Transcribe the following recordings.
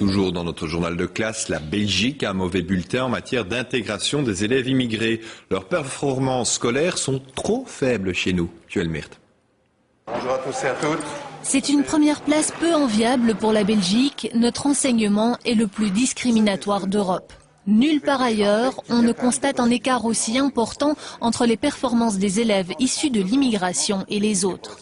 Toujours dans notre journal de classe, la Belgique a un mauvais bulletin en matière d'intégration des élèves immigrés. Leurs performances scolaires sont trop faibles chez nous. Joël Meert. Bonjour à tous et à toutes. C'est une première place peu enviable pour la Belgique. Notre enseignement est le plus discriminatoire d'Europe. Nulle part ailleurs, on ne constate un écart aussi important entre les performances des élèves issus de l'immigration et les autres.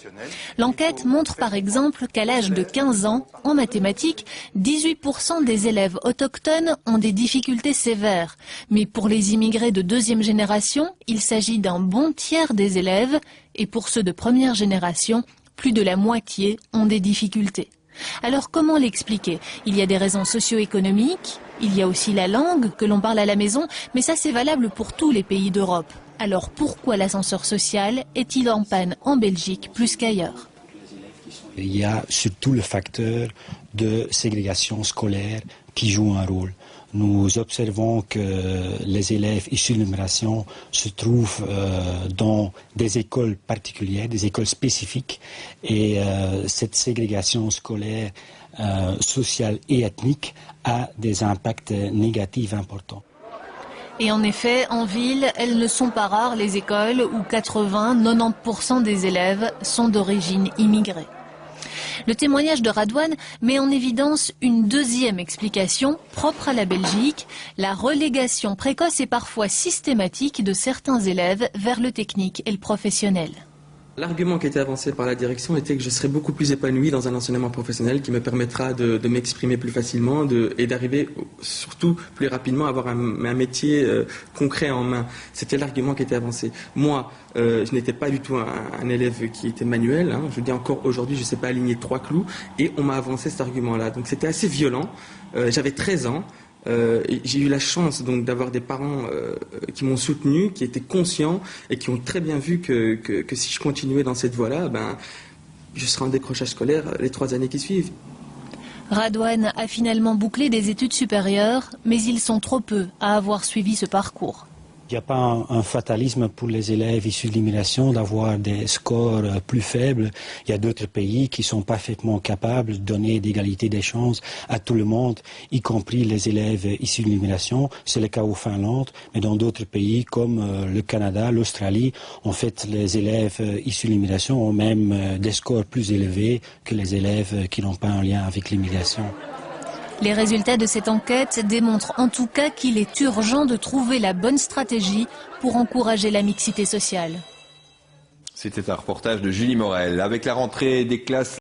L'enquête montre par exemple qu'à l'âge de 15 ans, en mathématiques, 18% des élèves autochtones ont des difficultés sévères. Mais pour les immigrés de deuxième génération, il s'agit d'un bon tiers des élèves, et pour ceux de première génération, plus de la moitié ont des difficultés. Alors comment l'expliquer? Il y a des raisons socio-économiques, il y a aussi la langue que l'on parle à la maison, mais ça c'est valable pour tous les pays d'Europe. Alors pourquoi l'ascenseur social est-il en panne en Belgique plus qu'ailleurs? Il y a surtout le facteur de ségrégation scolaire qui joue un rôle. Nous observons que les élèves issus de l'immigration se trouvent dans des écoles particulières, des écoles spécifiques, et cette ségrégation scolaire, sociale et ethnique a des impacts négatifs importants. Et en effet, en ville, elles ne sont pas rares, les écoles où 80-90% des élèves sont d'origine immigrée. Le témoignage de Radouane met en évidence une deuxième explication propre à la Belgique, la relégation précoce et parfois systématique de certains élèves vers le technique et le professionnel. L'argument qui était avancé par la direction était que je serais beaucoup plus épanoui dans un enseignement professionnel qui me permettra de m'exprimer plus facilement et d'arriver surtout plus rapidement à avoir un métier concret en main. C'était l'argument qui était avancé. Moi, je n'étais pas du tout un élève qui était manuel. Je veux dire, encore aujourd'hui, je ne sais pas aligner 3 clous. Et on m'a avancé cet argument-là. Donc c'était assez violent. J'avais 13 ans. J'ai eu la chance donc d'avoir des parents qui m'ont soutenu, qui étaient conscients et qui ont très bien vu que si je continuais dans cette voie-là, je serais en décrochage scolaire les 3 années qui suivent. Radouane a finalement bouclé des études supérieures, mais ils sont trop peu à avoir suivi ce parcours. Il n'y a pas un fatalisme pour les élèves issus de l'immigration d'avoir des scores plus faibles. Il y a d'autres pays qui sont parfaitement capables de donner d'égalité des chances à tout le monde, y compris les élèves issus de l'immigration. C'est le cas au Finlande, mais dans d'autres pays comme le Canada, l'Australie, en fait, les élèves issus de l'immigration ont même des scores plus élevés que les élèves qui n'ont pas un lien avec l'immigration. Les résultats de cette enquête démontrent en tout cas qu'il est urgent de trouver la bonne stratégie pour encourager la mixité sociale. C'était un reportage de Julie Morel. Avec la rentrée des classes